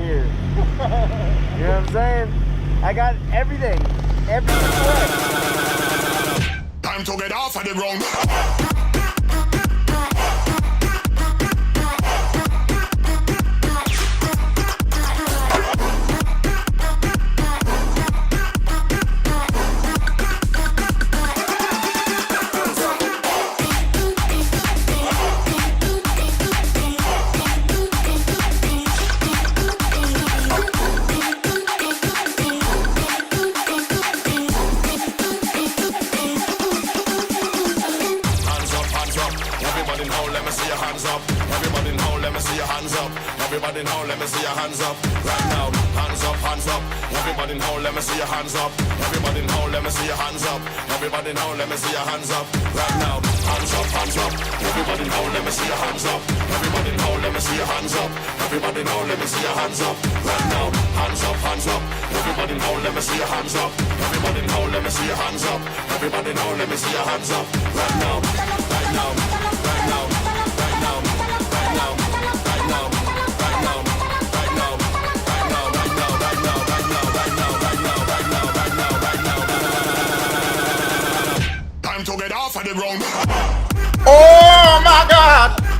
here. You know what I'm saying? I got everything. Everything correct. Time to get off of the ground. Everybody now, let me see your hands up. Everybody now, let me see your hands up. Everybody now, let me see your hands up. Right now, hands up, hands up. Everybody now, let me see your hands up. Everybody now, let me see your hands up. Everybody now, let me see your hands up. Right now, hands up, hands up. Everybody now, let me see your hands up. Everybody now, let me see your hands up. Everybody now, let me see your hands up. Right now, hands up, hands up. Everybody now, let me see your hands up. Everybody now, let me see your hands up. Everybody now, let me see your hands up. Right now, right now, right now, right now, right now, right now, right now, right now, right now, right now, right now, right now, right now, right now, right now, right now, right now, right now. Time to get off of the ground. Oh my God!